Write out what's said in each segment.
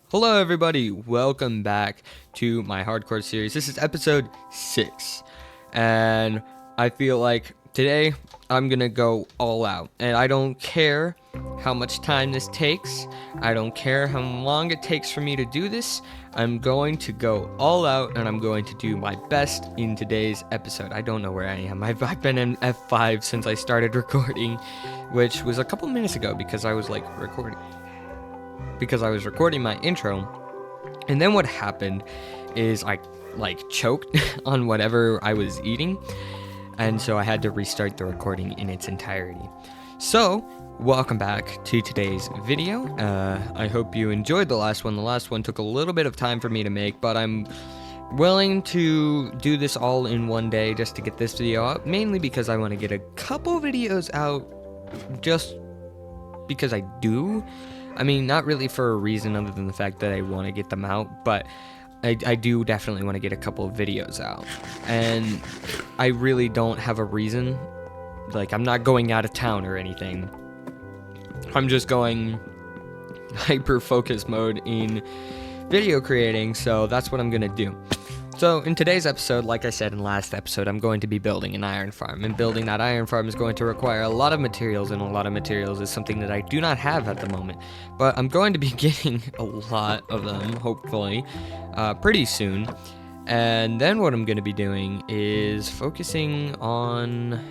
Hello everybody, welcome back to my hardcore series. This is episode 6, and I feel like today I'm gonna go all out, and I don't care how much time this takes, I don't care how long it takes for me to do this. I'm going to go all out, and I'm going to do my best in today's episode. I don't know where I am. I've been in F5 since I started recording, which was a couple minutes ago because I was recording my intro, and then what happened is I choked on whatever I was eating, and so I had to restart the recording in its entirety. So welcome back to today's video. I hope you enjoyed the last one. The last one took a little bit of time for me to make, but I'm willing to do this all in one day just to get this video out, mainly because I want to get a couple videos out just because I do. I mean, not really for a reason other than the fact that I want to get them out, but I do definitely want to get a couple of videos out. And I really don't have a reason. Like, I'm not going out of town or anything. I'm just going hyper-focus mode in video creating, so that's what I'm going to do. So in today's episode, like I said in last episode, I'm going to be building an iron farm, and building that iron farm is going to require a lot of materials, and a lot of materials is something that I do not have at the moment, but I'm going to be getting a lot of them, hopefully, pretty soon. And then what I'm going to be doing is focusing on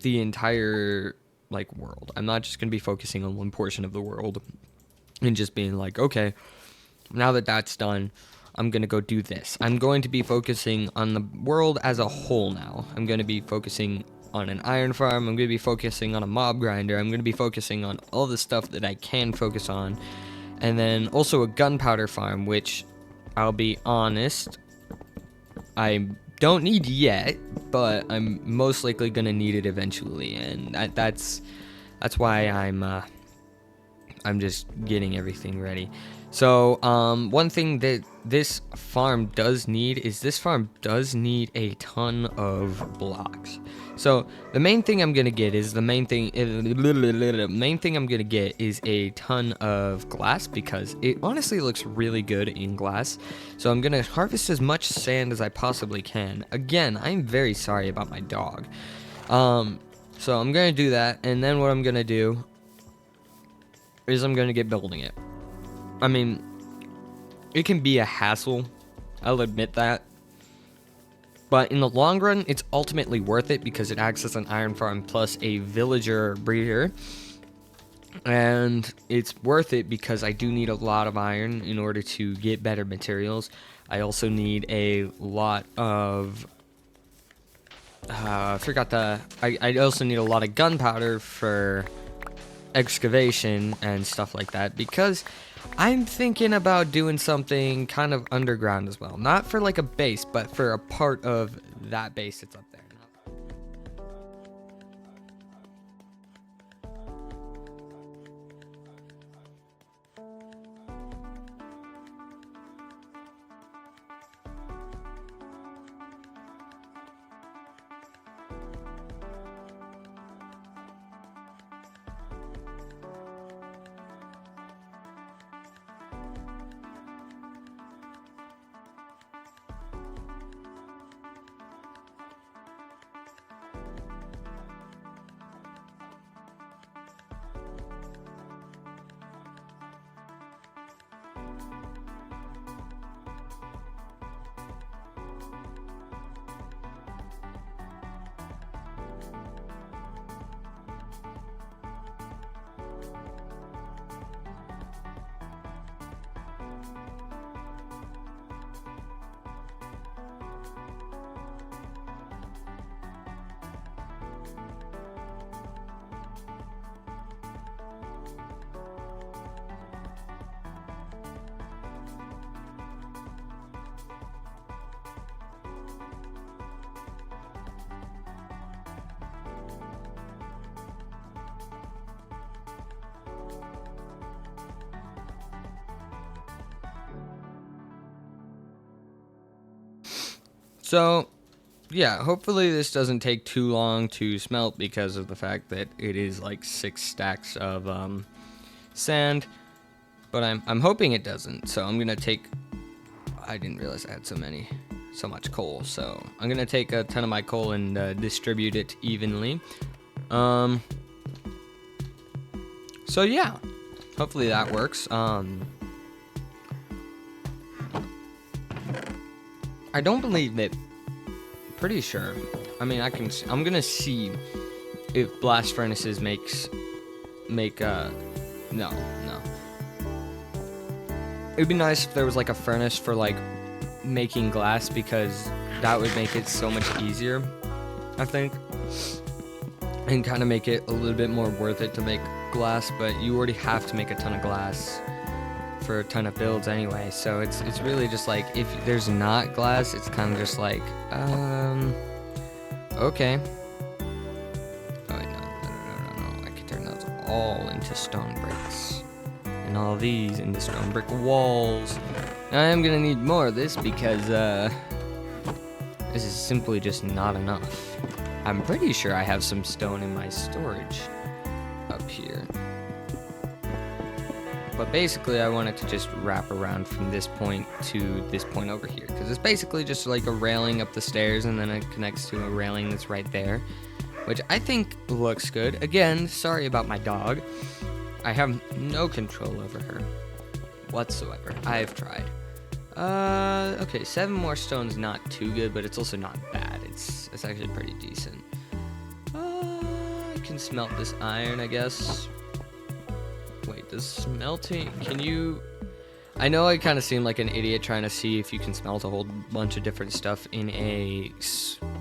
the entire world. I'm not just going to be focusing on one portion of the world and just being like, okay, now that that's done, I'm going to go do this. I'm going to be focusing on the world as a whole now. I'm going to be focusing on an iron farm. I'm going to be focusing on a mob grinder. I'm going to be focusing on all the stuff that I can focus on. And then also a gunpowder farm, which, I'll be honest, I don't need yet, but I'm most likely going to need it eventually. And that's why I'm just getting everything ready. So, one thing that this farm does need is a ton of blocks. So, the main thing I'm gonna get is a ton of glass, because it honestly looks really good in glass. So I'm gonna harvest as much sand as I possibly can. Again, I'm very sorry about my dog. So I'm gonna do that, and then what I'm gonna do is I'm gonna get building it. I mean, it can be a hassle, I'll admit that, but in the long run, it's ultimately worth it because it acts as an iron farm plus a villager breeder, and it's worth it because I do need a lot of iron in order to get better materials. I also need a lot of, I also need a lot of gunpowder for excavation and stuff like that, because I'm thinking about doing something kind of underground as well. Not for like a base, but for a part of that base that's up there. So, yeah, hopefully this doesn't take too long to smelt because of the fact that it is like 6 stacks of sand. but I'm hoping it doesn't. So I'm gonna take. I didn't realize I had so much coal. So I'm gonna take a ton of my coal and distribute it evenly. So yeah, hopefully that works. I don't believe that. Pretty sure. I mean, I'm gonna see if blast furnaces no. It'd be nice if there was like a furnace for like making glass, because that would make it so much easier, I think, and kind of make it a little bit more worth it to make glass. But you already have to make a ton of glass for a ton of builds anyway, so it's really just like, if there's not glass, it's kind of just like okay. Oh wait, no, I can turn those all into stone bricks and all these into stone brick walls. Now, I am gonna need more of this because this is simply just not enough. I'm pretty sure I have some stone in my storage up here. But basically, I wanted to just wrap around from this point to this point over here, because it's basically just like a railing up the stairs, and then it connects to a railing that's right there, which I think looks good. Again, sorry about my dog. I have no control over her whatsoever. I've tried. Okay, 7 more stone's not too good, but it's also not bad. It's actually pretty decent. I can smelt this iron, I guess. Wait, does smelting, can you, I know I kind of seem like an idiot trying to see if you can smelt a whole bunch of different stuff in a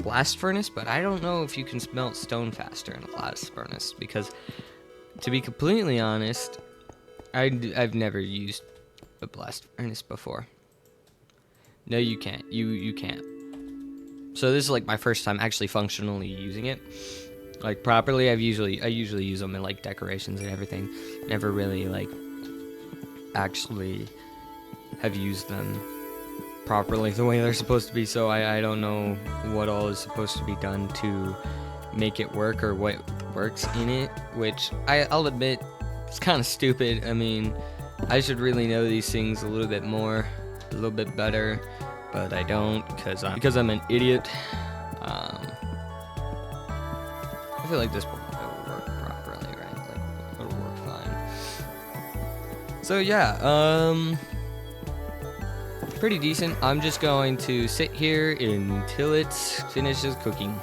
blast furnace, but I don't know if you can smelt stone faster in a blast furnace, because to be completely honest, I've never used a blast furnace before. No, you can't. You can't. So this is like my first time actually functionally using it, like properly. I usually use them in like decorations and everything. Never really like actually have used them properly the way they're supposed to be. So I don't know what all is supposed to be done to make it work, or what works in it, which I'll admit it's kind of stupid. I mean, I should really know these things a little bit more, a little bit better, but I don't, because I'm an idiot. I feel like this will work properly, right? Like, it'll work fine. So yeah, pretty decent. I'm just going to sit here until it finishes cooking.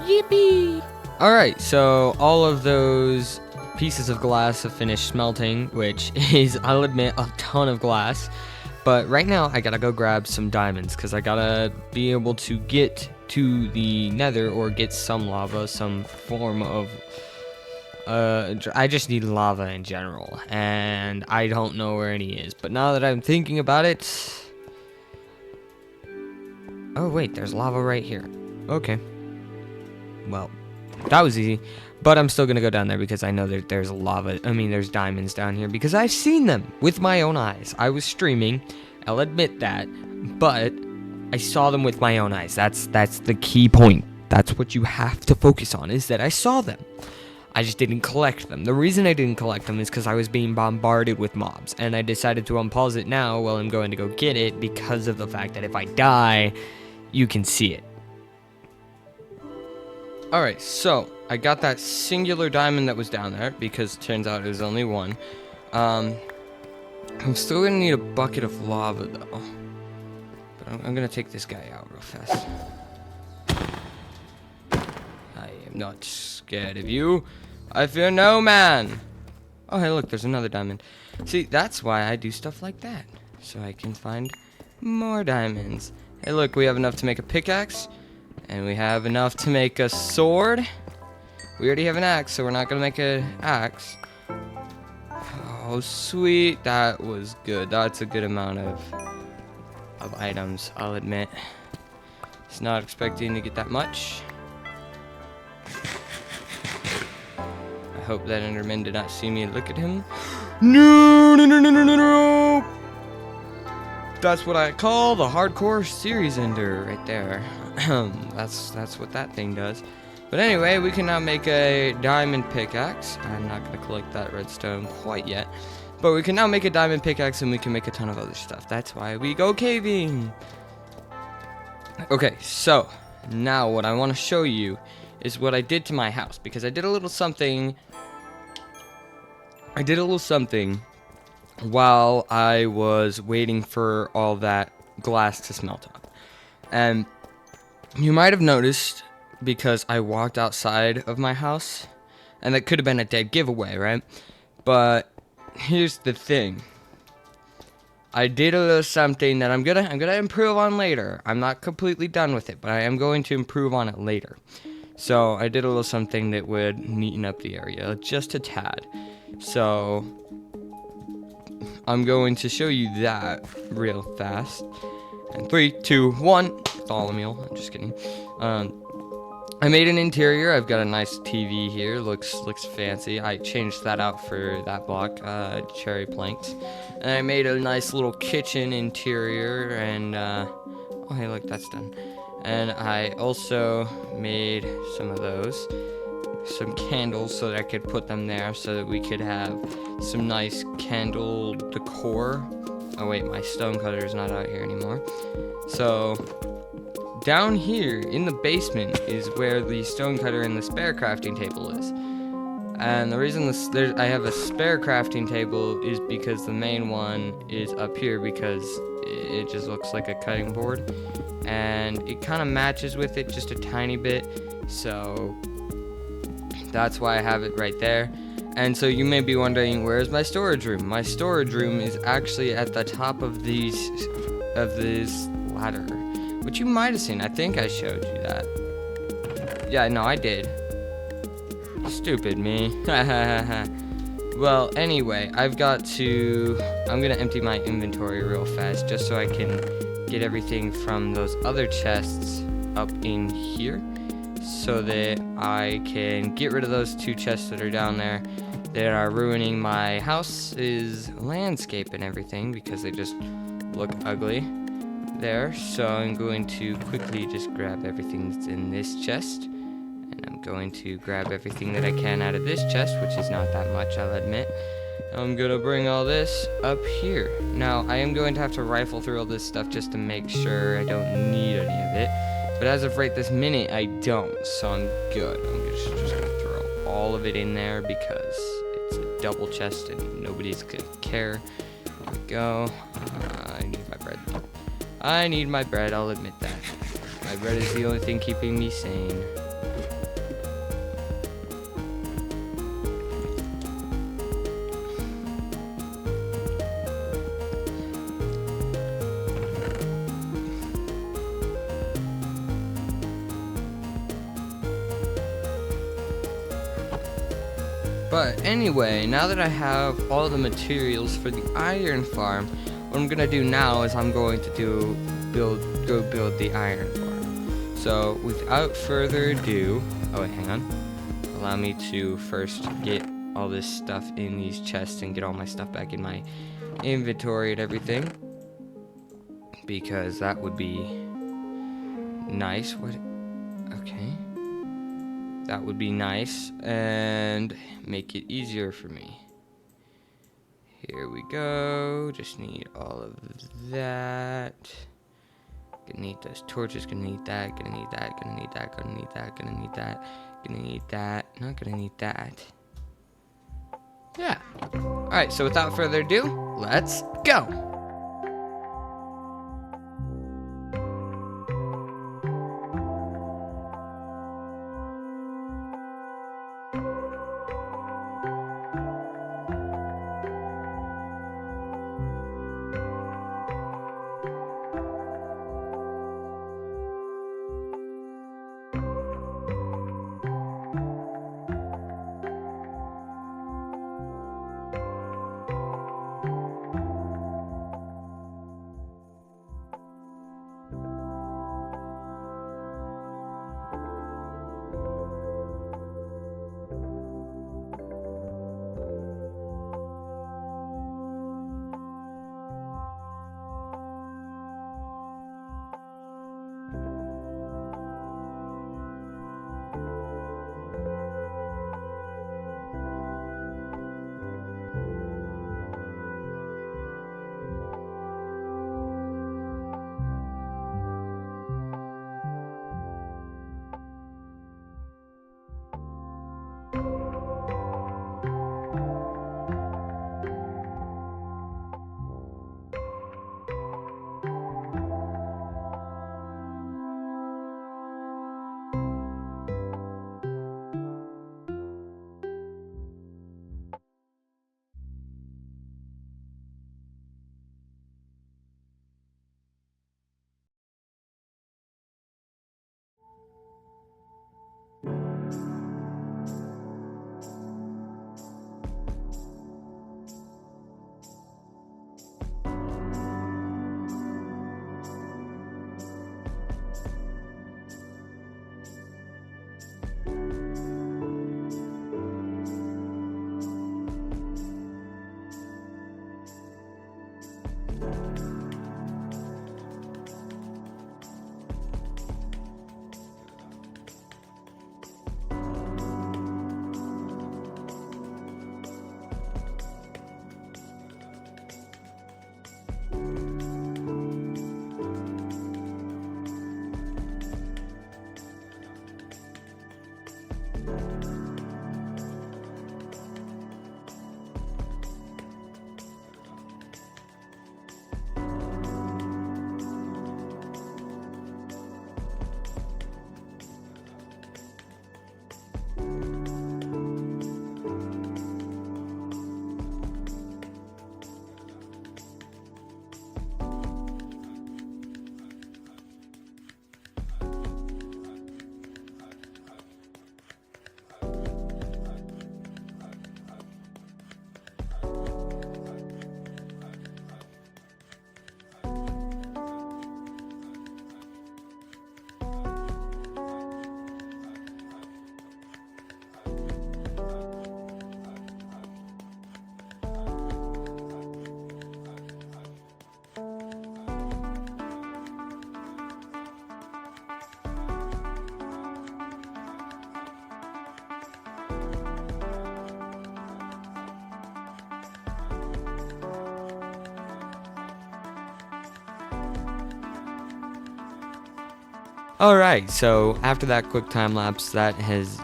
Yippee! Alright, so all of those pieces of glass have finished smelting, which is, I'll admit, a ton of glass. But right now, I gotta go grab some diamonds, because I gotta be able to get to the nether, or get some lava, some form of... I just need lava in general, and I don't know where any is. But now that I'm thinking about it... Oh wait, there's lava right here. Okay. Well, that was easy. But I'm still gonna go down there, because I know that there's lava. I mean, there's diamonds down here, because I've seen them with my own eyes. I was streaming, I'll admit that, but I saw them with my own eyes. That's the key point. That's what you have to focus on, is that I saw them. I just didn't collect them. The reason I didn't collect them is because I was being bombarded with mobs, and I decided to unpause it now while I'm going to go get it, because of the fact that if I die, you can see it. Alright, so I got that singular diamond that was down there, because it turns out it was only one. I'm still gonna need a bucket of lava though. But I'm gonna take this guy out real fast. I am not scared of you. I fear no man. Oh hey, look, there's another diamond. See, that's why I do stuff like that, so I can find more diamonds. Hey look, we have enough to make a pickaxe. And we have enough to make a sword. We already have an axe, so we're not gonna make an axe. Oh, sweet. That was good. That's a good amount of items, I'll admit. It's not expecting to get that much. I hope that Enderman did not see me look at him. No, no, no, no, no, no, no. That's what I call the hardcore series ender right there. That's what that thing does. But anyway, we can now make a diamond pickaxe. I'm not going to collect that redstone quite yet. But we can now make a diamond pickaxe, and we can make a ton of other stuff. That's why we go caving. Okay, so now what I want to show you is what I did to my house, because I did a little something. While I was waiting for all that glass to smelt up. And you might have noticed, because I walked outside of my house, and that could have been a dead giveaway, right? But here's the thing. I did a little something that I'm gonna improve on later. I'm not completely done with it, but I am going to improve on it later. So I did a little something that would neaten up the area just a tad. So I'm going to show you that real fast. And 3, 2, 1. Bartholomew. I'm just kidding. I made an interior. I've got a nice TV here. Looks fancy. I changed that out for that block, cherry planks. And I made a nice little kitchen interior. And oh hey, look, that's done. And I also made some of those, some candles, so that I could put them there, so that we could have some nice candle decor. Oh wait, my stonecutter is not out here anymore. So down here in the basement is where the stonecutter and the spare crafting table is. And the reason I have a spare crafting table is because the main one is up here, because it just looks like a cutting board. And it kind of matches with it just a tiny bit. So that's why I have it right there. And so you may be wondering, where's my storage room? My storage room is actually at the top of this ladder, which you might have seen. I think I showed you that. Yeah, no, I did. Stupid me. Well, anyway, I'm gonna empty my inventory real fast, just so I can get everything from those other chests up in here, so that I can get rid of those 2 chests that are down there that are ruining my house's landscape and everything, because they just look ugly there. So I'm going to quickly just grab everything that's in this chest, and I'm going to grab everything that I can out of this chest, which is not that much, I'll admit. I'm gonna bring all this up here. Now, I am going to have to rifle through all this stuff just to make sure I don't need any of it. But as of right this minute, I don't, so I'm good. I'm just gonna throw all of it in there, because it's a double chest and nobody's gonna care. There we go. I need my bread. I need my bread, I'll admit that. My bread is the only thing keeping me sane. But anyway, now that I have all the materials for the iron farm, what I'm gonna do now is I'm going to go build the iron farm. So without further ado, oh wait, hang on. Allow me to first get all this stuff in these chests and get all my stuff back in my inventory and everything, because that would be nice. Okay. That would be nice and make it easier for me. Here we go. Just need all of that. Gonna need those torches. Gonna need that. Gonna need that. Gonna need that. Gonna need that. Gonna need that. Gonna need that. Not gonna need that. Yeah. Alright, so without further ado, let's go. Alright, so after that quick time lapse, that has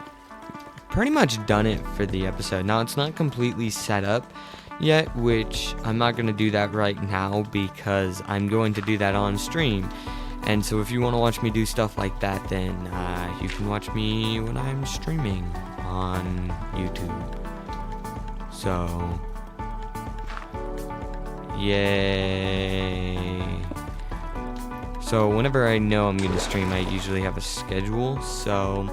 pretty much done it for the episode. Now, it's not completely set up yet, which I'm not going to do that right now because I'm going to do that on stream. And so if you want to watch me do stuff like that, then you can watch me when I'm streaming on YouTube. So, yay. So whenever I know I'm going to stream, I usually have a schedule. So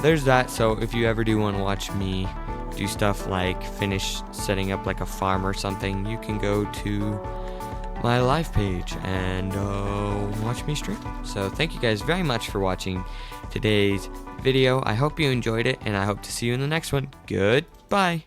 there's that. So if you ever do want to watch me do stuff like finish setting up like a farm or something, you can go to my live page and watch me stream. So thank you guys very much for watching today's video. I hope you enjoyed it, and I hope to see you in the next one. Goodbye.